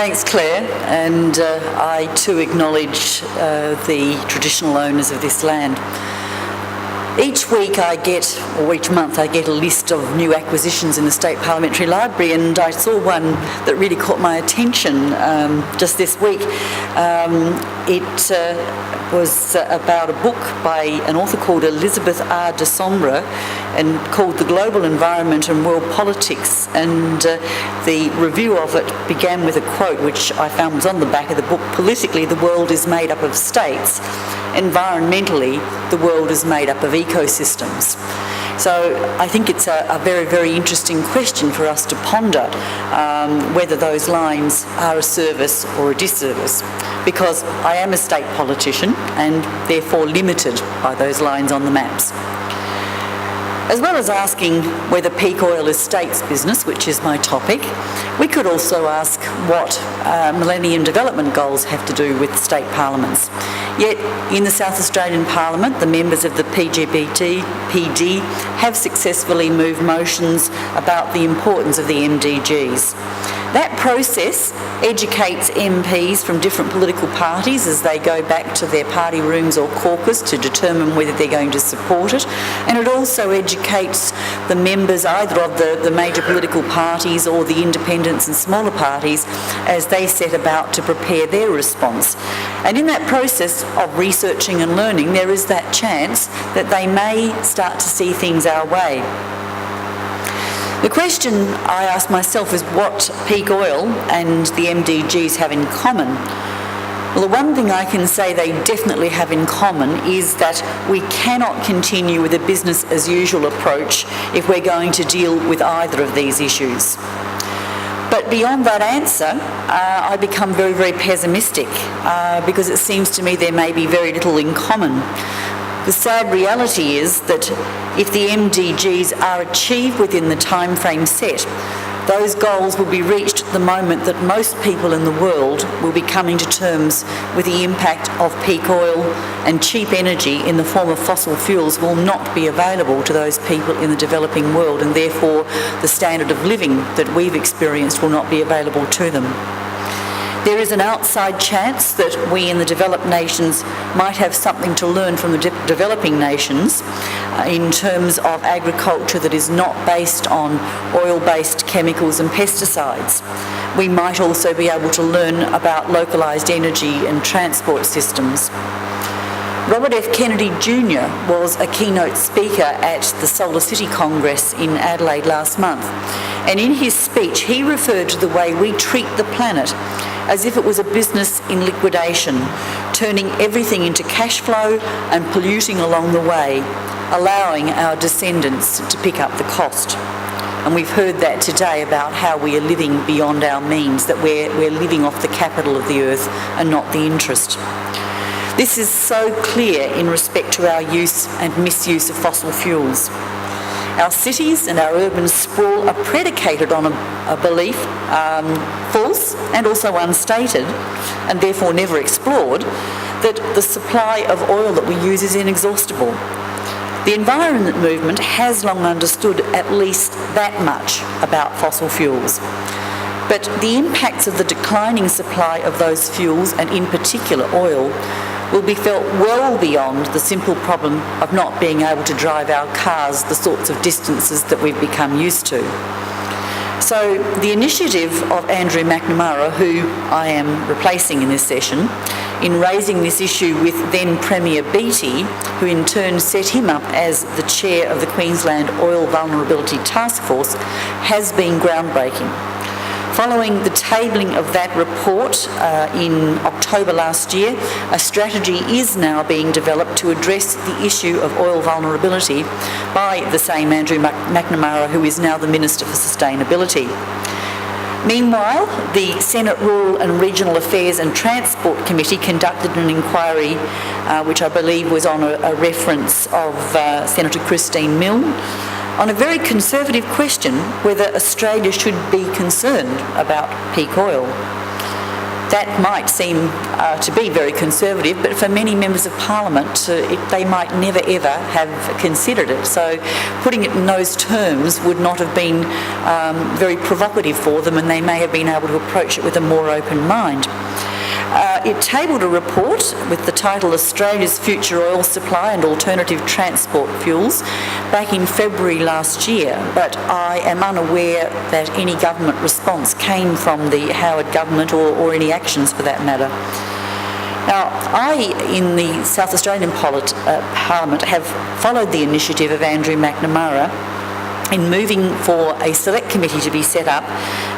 Thanks, Claire, and I too acknowledge the traditional owners of this land. Each week or each month I get a list of new acquisitions in the State Parliamentary Library, and I saw one that really caught my attention just this week. It was about a book by an author called Elizabeth R. de Sombra, and called The Global Environment and World Politics, and the review of it began with a quote which I found was on the back of the book: "Politically, the world is made up of states. Environmentally, the world is made up of ecosystems." So I think it's a very, very interesting question for us to ponder, whether those lines are a service or a disservice, because I am a state politician and therefore limited by those lines on the maps. As well as asking whether peak oil is state's business, which is my topic, we could also ask what Millennium Development Goals have to do with state parliaments. Yet in the South Australian Parliament, the members of the PD have successfully moved motions about the importance of the MDGs. That process educates MPs from different political parties as they go back to their party rooms or caucus to determine whether they're going to support it, and it also educates the members either of the major political parties or the independents and smaller parties as they set about to prepare their response. And in that process of researching and learning, there is that chance that they may start to see things our way. The question I ask myself is what peak oil and the MDGs have in common. Well, the one thing I can say they definitely have in common is that we cannot continue with a business as usual approach if we're going to deal with either of these issues. But beyond that answer, I become very, very pessimistic because it seems to me there may be very little in common. The sad reality is that if the MDGs are achieved within the time frame set, those goals will be reached at the moment that most people in the world will be coming to terms with the impact of peak oil, and cheap energy in the form of fossil fuels will not be available to those people in the developing world, and therefore the standard of living that we've experienced will not be available to them. There is an outside chance that we in the developed nations might have something to learn from the developing nations in terms of agriculture that is not based on oil-based chemicals and pesticides. We might also be able to learn about localised energy and transport systems. Robert F. Kennedy Jr. was a keynote speaker at the Solar City Congress in Adelaide last month, and in his speech he referred to the way we treat the planet as if it was a business in liquidation, turning everything into cash flow and polluting along the way, allowing our descendants to pick up the cost. And we've heard that today about how we are living beyond our means, that we're living off the capital of the earth and not the interest. This is so clear in respect to our use and misuse of fossil fuels. Our cities and our urban sprawl are predicated on a belief, false and also unstated, and therefore never explored, that the supply of oil that we use is inexhaustible. The environment movement has long understood at least that much about fossil fuels. But the impacts of the declining supply of those fuels, and in particular oil, will be felt well beyond the simple problem of not being able to drive our cars the sorts of distances that we've become used to. So the initiative of Andrew McNamara, who I am replacing in this session, in raising this issue with then Premier Beattie, who in turn set him up as the chair of the Queensland Oil Vulnerability Task Force, has been groundbreaking. Following the tabling of that report in October last year, a strategy is now being developed to address the issue of oil vulnerability by the same Andrew McNamara, who is now the Minister for Sustainability. Meanwhile, the Senate Rural and Regional Affairs and Transport Committee conducted an inquiry, which I believe was on a reference of Senator Christine Milne, on a very conservative question whether Australia should be concerned about peak oil. That might seem to be very conservative, but for many members of Parliament, they might never ever have considered it. So putting it in those terms would not have been very provocative for them, and they may have been able to approach it with a more open mind. It tabled a report with the title Australia's Future Oil Supply and Alternative Transport Fuels back in February last year, but I am unaware that any government response came from the Howard government or any actions for that matter. Now, I, in the South Australian Parliament, have followed the initiative of Andrew McNamara in moving for a select committee to be set up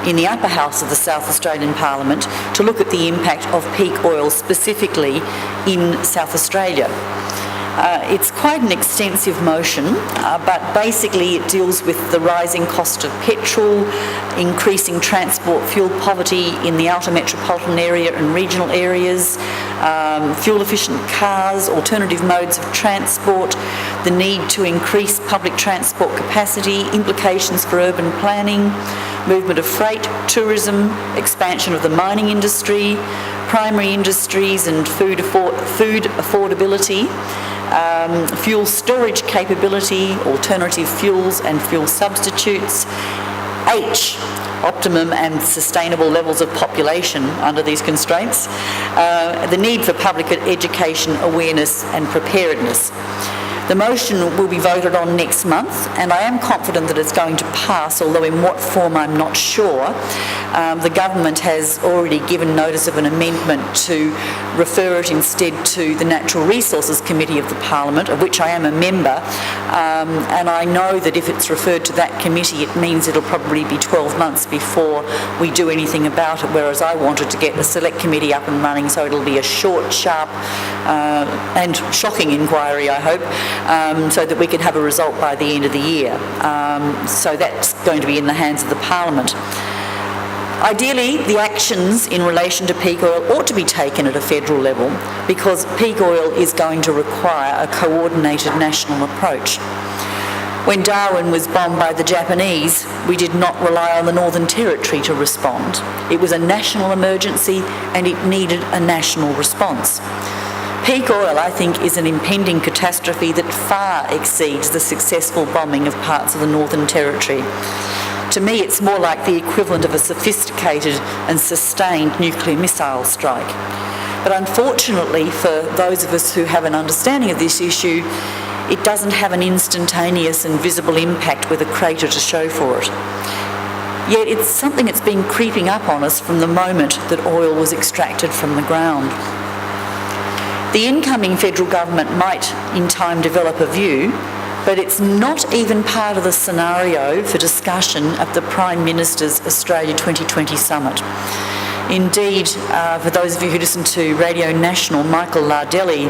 in the upper house of the South Australian Parliament to look at the impact of peak oil specifically in South Australia. It's quite an extensive motion, but basically it deals with the rising cost of petrol, increasing transport fuel poverty in the outer metropolitan area and regional areas, fuel-efficient cars, alternative modes of transport, the need to increase public transport capacity, implications for urban planning, movement of freight, tourism, expansion of the mining industry, primary industries and food affordability, fuel storage capability, alternative fuels and fuel substitutes. H, optimum and sustainable levels of population under these constraints. The need for public education, awareness and preparedness. The motion will be voted on next month, and I am confident that it's going to pass, although in what form I'm not sure. The government has already given notice of an amendment to refer it instead to the Natural Resources Committee of the Parliament, of which I am a member, and I know that if it's referred to that committee, it means it'll probably be 12 months before we do anything about it, whereas I wanted to get the select committee up and running, so it'll be a short, sharp and shocking inquiry, I hope, so that we can have a result by the end of the year. So that's going to be in the hands of the Parliament. Ideally, the actions in relation to peak oil ought to be taken at a federal level because peak oil is going to require a coordinated national approach. When Darwin was bombed by the Japanese, we did not rely on the Northern Territory to respond. It was a national emergency and it needed a national response. Peak oil, I think, is an impending catastrophe that far exceeds the successful bombing of parts of the Northern Territory. To me, it's more like the equivalent of a sophisticated and sustained nuclear missile strike. But unfortunately, for those of us who have an understanding of this issue, it doesn't have an instantaneous and visible impact with a crater to show for it. Yet it's something that's been creeping up on us from the moment that oil was extracted from the ground. The incoming federal government might in time develop a view, but it's not even part of the scenario for discussion at the Prime Minister's Australia 2020 Summit. Indeed, for those of you who listen to Radio National, Michael Lardelli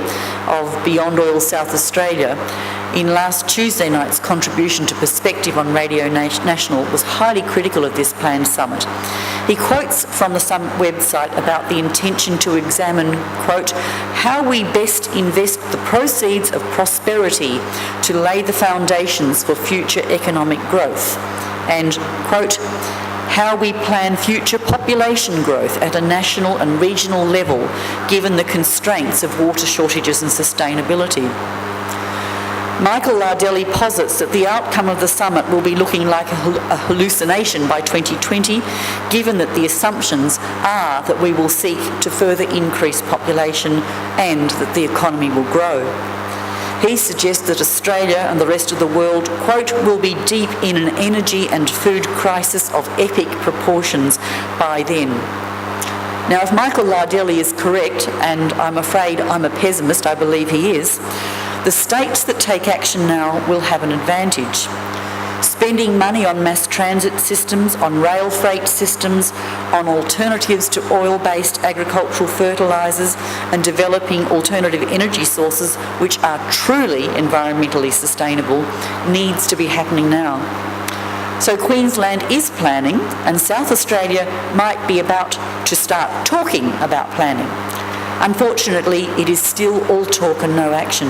of Beyond Oil South Australia, in last Tuesday night's contribution to Perspective on Radio National was highly critical of this planned summit. He quotes from the summit website about the intention to examine, quote, how we best invest the proceeds of prosperity to lay the foundations for future economic growth, and, quote, how we plan future population growth at a national and regional level given the constraints of water shortages and sustainability. Michael Lardelli posits that the outcome of the summit will be looking like a hallucination by 2020, given that the assumptions are that we will seek to further increase population and that the economy will grow. He suggests that Australia and the rest of the world, quote, will be deep in an energy and food crisis of epic proportions by then. Now, if Michael Lardelli is correct, and I'm afraid I'm a pessimist, I believe he is, the states that take action now will have an advantage. Spending money on mass transit systems, on rail freight systems, on alternatives to oil-based agricultural fertilisers and developing alternative energy sources which are truly environmentally sustainable needs to be happening now. So Queensland is planning and South Australia might be about to start talking about planning. Unfortunately, it is still all talk and no action.